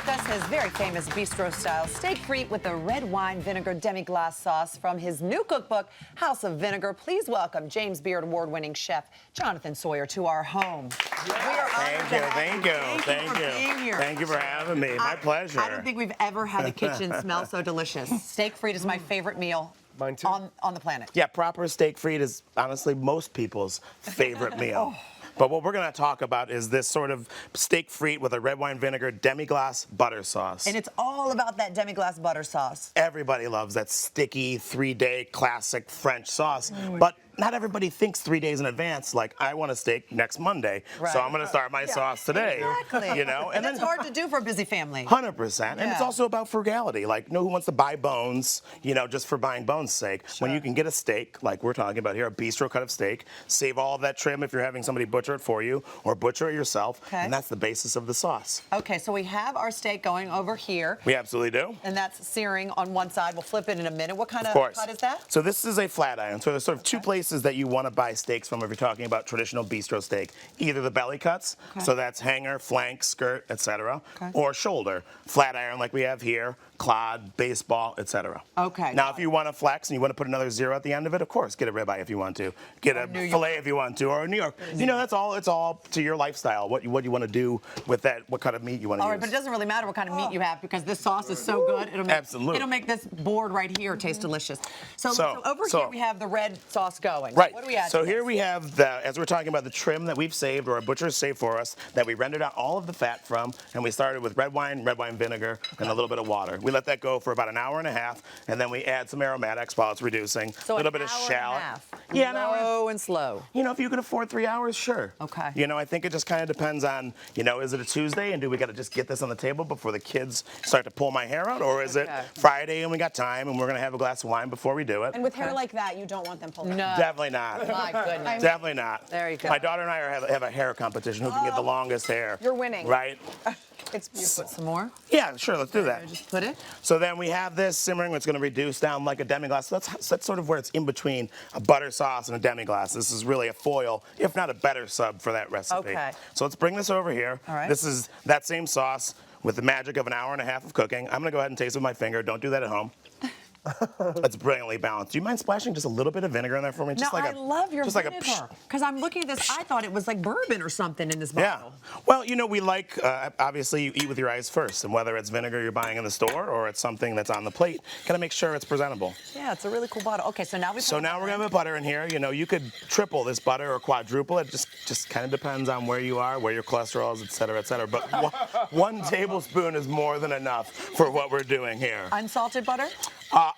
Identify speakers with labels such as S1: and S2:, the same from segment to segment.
S1: with us his very famous bistro-style steak frite with the red wine vinegar demi-glace sauce from his new cookbook, House of Vinegar. Please welcome James Beard Award-winning chef Jonathon Sawyer to our home.
S2: Thank you for having me. My pleasure.
S1: I don't think we've ever had the kitchen smell so delicious. Steak frite is my favorite meal.
S2: Mine too.
S1: On the planet.
S2: Yeah, proper steak frite is honestly most people's favorite meal. But what we're going to talk about is this sort of steak frite with a red wine vinegar demi-glace butter sauce.
S1: And it's all about that demi-glace butter sauce.
S2: Everybody loves that sticky 3-day classic French sauce. But not everybody thinks 3 days in advance, like, I want a steak next Monday, so I'm going to start my sauce today.
S1: Exactly.
S2: You know?
S1: And that's hard to do for a busy family.
S2: 100%. And it's also about frugality. Like, who wants to buy bones, you know, just for buying bones' sake? When you can get a steak, like we're talking about here, a bistro cut of steak, save all of that trim if you're having somebody butcher it for you, or butcher it yourself, and that's the basis of the sauce.
S1: Okay, so we have our steak going over here.
S2: We absolutely do.
S1: And that's searing on one side. We'll flip it in a minute. What kind of cut is that?
S2: So this is a flat iron. So there's sort of two places that you want to buy steaks from if you're talking about traditional bistro steak. Either the belly cuts, so that's hanger, flank, skirt, etc., or shoulder, flat iron like we have here, clod, baseball, etc.
S1: Okay.
S2: Now, if you want to flex and you want to put another zero at the end of it, of course, get a ribeye if you want to, get a fillet if you want to, or a New York. You know, that's all. It's all to your lifestyle. What you want to do with that? What kind of meat you want to use?
S1: All right, but it doesn't really matter what kind of meat you have because this sauce is so good. It'll make this board right here taste delicious. So over here we have the red sauce going.
S2: Right.
S1: What do we add?
S2: So here we have as we're talking about the trim that we've saved, or our butchers saved for us, that we rendered out all of the fat from, and we started with red wine vinegar, and a little bit of water. We let that go for about an hour and a half, and then we add some aromatics while it's reducing.
S1: So
S2: a little bit of shallot.
S1: Yeah, low and slow.
S2: You know, if you can afford 3 hours, sure.
S1: Okay.
S2: You know, I think it just kind of depends on, you know, is it a Tuesday and do we got to just get this on the table before the kids start to pull my hair out, or is it Friday and we got time and we're gonna have a glass of wine before we do it?
S3: And with hair like that, you don't want them pulling.
S1: No.
S2: Definitely not.
S1: My goodness.
S2: Definitely not.
S1: There you go.
S2: My daughter and I have a hair competition who can get the longest hair.
S3: You're winning.
S2: Right?
S3: It's beautiful.
S1: Some more?
S2: Yeah, sure, let's do that.
S1: Just put it.
S2: So then we have this simmering, it's gonna reduce down like a demi-glace. So that's sort of where it's in between a butter sauce and a demi-glace. This is really a foil, if not a better sub for that recipe.
S1: Okay.
S2: So let's bring this over here.
S1: All right.
S2: This is that same sauce with the magic of an hour and a half of cooking. I'm gonna go ahead and taste it with my finger. Don't do that at home. It's brilliantly balanced. Do you mind splashing just a little bit of vinegar in there for me? Just
S1: No,
S2: like
S1: I love your
S2: just
S1: vinegar. Because I'm looking at this, I thought it was like bourbon or something in this bottle.
S2: Yeah. Well, you know, we like, obviously, you eat with your eyes first. And whether it's vinegar you're buying in the store or it's something that's on the plate, gotta make sure it's presentable.
S1: Yeah, it's a really cool bottle. Okay, so now we
S2: So now we're gonna have butter in here. You know, you could triple this butter or quadruple it. Just kind of depends on where you are, where your cholesterol is, et cetera, et cetera. But one tablespoon is more than enough for what we're doing here.
S1: Unsalted butter?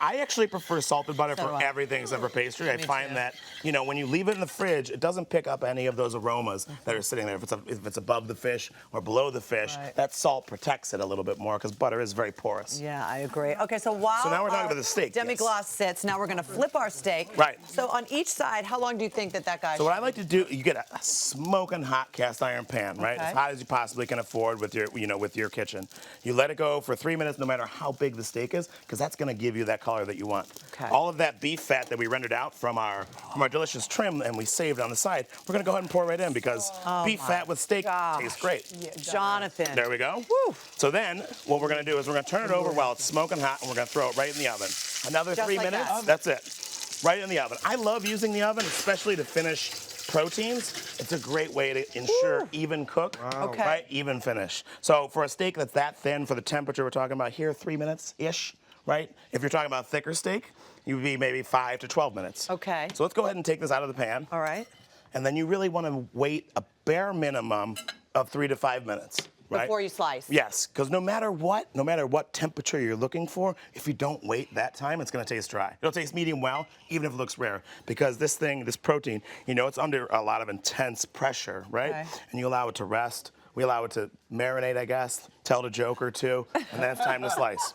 S2: I actually prefer salted butter for everything except for pastry. I
S1: Me
S2: find
S1: too.
S2: that, you know, when you leave it in the fridge, it doesn't pick up any of those aromas that are sitting there. If it's above the fish or below the fish, that salt protects it a little bit more because butter is very porous.
S1: Yeah, I agree. Okay, so while
S2: So now we're talking about the steak.
S1: demi-glace sits, now we're going to flip our steak.
S2: Right.
S1: So on each side, how long do you think that guy
S2: So what I like to do, you get a smoking hot cast iron pan, right? As hot as you possibly can afford with your, with your kitchen. You let it go for 3 minutes, no matter how big the steak is, because that's going to give you that color that you want.
S1: Okay.
S2: All of that beef fat that we rendered out from our delicious trim and we saved on the side, we're going to go ahead and pour right in because beef fat with steak tastes great.
S1: Yeah, Jonathon.
S2: There we go.
S1: Woo.
S2: So then what we're going to do is we're going to turn it over while it's smoking hot and we're going to throw it right in the oven. Another
S1: Just
S2: 3
S1: like
S2: minutes.
S1: that.
S2: That's it. Right in the oven. I love using the oven, especially to finish proteins. It's a great way to ensure even cook, right? Even finish. So for a steak that's that thin, for the temperature we're talking about here, 3 minutes-ish, right? If you're talking about thicker steak, you would be maybe 5 to 12 minutes.
S1: Okay.
S2: So let's go ahead and take this out of the pan.
S1: All right.
S2: And then you really want to wait a bare minimum of 3 to 5 minutes. Right?
S1: Before you slice.
S2: Yes, because no matter what temperature you're looking for, if you don't wait that time, it's going to taste dry. It'll taste medium well, even if it looks rare, because this protein, you know, it's under a lot of intense pressure, right?
S1: Okay.
S2: And you allow it to rest. We allow it to marinate, I guess, tell a joke or two, and then it's time to slice.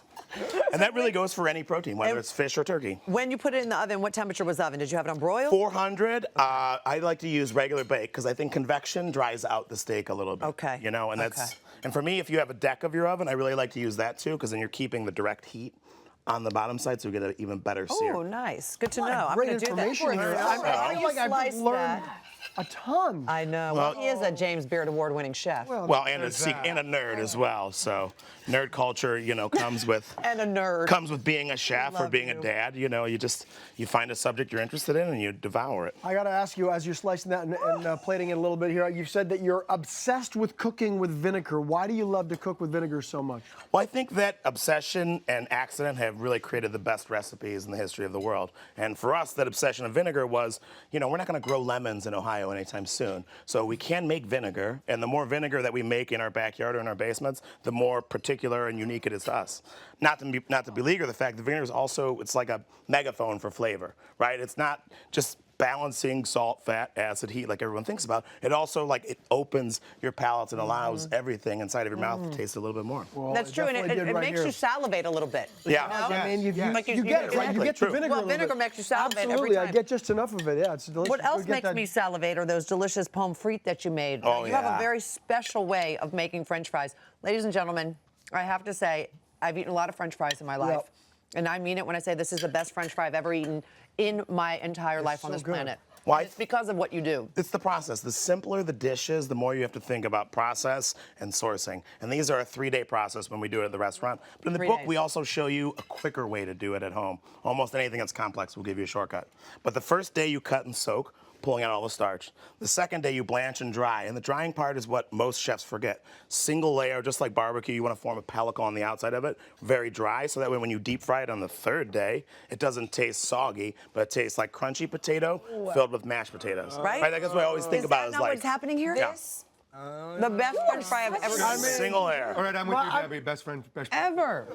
S2: And that really goes for any protein, whether it's fish or turkey.
S1: When you put it in the oven, what temperature was the oven? Did you have it on broil?
S2: 400. I like to use regular bake because I think convection dries out the steak a little bit.
S1: Okay.
S2: You know, and and for me, if you have a deck of your oven, I really like to use that too because then you're keeping the direct heat on the bottom side, so you get an even better sear.
S1: Oh, nice. Good to know. I'm
S4: Great
S1: going to do that.
S4: information here. I feel like I've learned A ton.
S1: I know. Well, he is a James Beard Award-winning chef.
S2: Well, and a nerd as well. So nerd culture, comes with
S1: And a nerd.
S2: Comes with being a chef or
S1: love
S2: being
S1: you.
S2: a dad. You find a subject you're interested in and you devour it.
S4: I got to ask you, as you're slicing that and plating it a little bit here, you said that you're obsessed with cooking with vinegar. Why do you love to cook with vinegar so much?
S2: Well, I think that obsession and accident have really created the best recipes in the history of the world. And for us, that obsession of vinegar was, we're not going to grow lemons in Ohio anytime soon. So we can make vinegar, and the more vinegar that we make in our backyard or in our basements, the more particular and unique it is to us. Not to beleaguer the fact that vinegar is also, it's like a megaphone for flavor, right? It's not just balancing salt, fat, acid, heat like everyone thinks about. It also it opens your palate and allows everything inside of your mouth to taste a little bit more.
S4: Well,
S1: That's true, and
S4: definitely
S1: it
S4: did right
S1: makes
S4: here.
S1: you salivate a little bit.
S2: Yeah.
S4: I mean, you
S1: Like
S4: get it, right? You get the
S2: True.
S4: vinegar.
S1: Well,
S4: a little
S1: vinegar
S4: bit.
S1: makes you salivate every
S4: Absolutely, I
S1: time.
S4: get just enough of it. Yeah, it's delicious.
S1: What else
S4: We get
S1: makes
S4: that-
S1: me salivate are those delicious pommes frites that you made.
S2: Oh,
S1: You have a
S2: yeah.
S1: very special way of making French fries. Ladies and gentlemen, I have to say, I've eaten a lot of French fries in my life.
S4: Yep.
S1: And I mean it when I say this is the best French fry I've ever eaten in my entire life on
S4: so
S1: this
S4: good.
S1: planet.
S2: Why?
S1: It's because of what you do.
S2: It's the process. The simpler the dishes, the more you have to think about process and sourcing. And these are a 3-day process when we do it at the restaurant. But in the
S1: 3
S2: book,
S1: days.
S2: we also show you a quicker way to do it at home. Almost anything that's complex, we'll give you a shortcut. But the first day you cut and soak, pulling out all the starch. The second day you blanch and dry. And the drying part is what most chefs forget. Single layer, just like barbecue, you want to form a pellicle on the outside of it, very dry, so that way when you deep fry it on the third day, it doesn't taste soggy, but it tastes like crunchy potato filled with mashed potatoes.
S1: Right?
S2: That's what I always think
S1: Is
S2: about
S1: that
S2: is
S1: not
S2: like
S1: what's happening here?
S2: Yeah.
S1: This? The best French fry I've ever eaten.
S2: single layer.
S5: All right, I'm with you, Debbie. Best friend.
S1: Ever.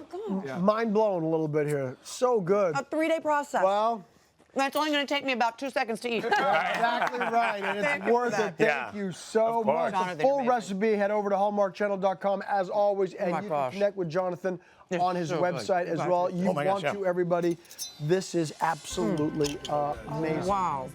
S4: Mind blown a little bit here. So good.
S1: A 3-day process.
S4: Well,
S1: That's only going to take me about 2 seconds to eat.
S4: exactly right, and
S1: Thank
S4: it's
S1: you for
S4: worth
S1: that.
S4: it.
S2: Yeah.
S4: Thank you so
S2: Of course.
S4: much.
S1: Jonathan,
S4: The full
S1: you're amazing.
S4: recipe, head over to hallmarkchannel.com as always, and
S1: my
S4: you
S1: gosh.
S4: can connect with Jonathan on his
S1: so good.
S4: website as
S1: Exactly.
S4: well. You
S2: Oh my gosh,
S4: want
S2: yeah.
S4: to, everybody. This is absolutely amazing.
S1: Wow.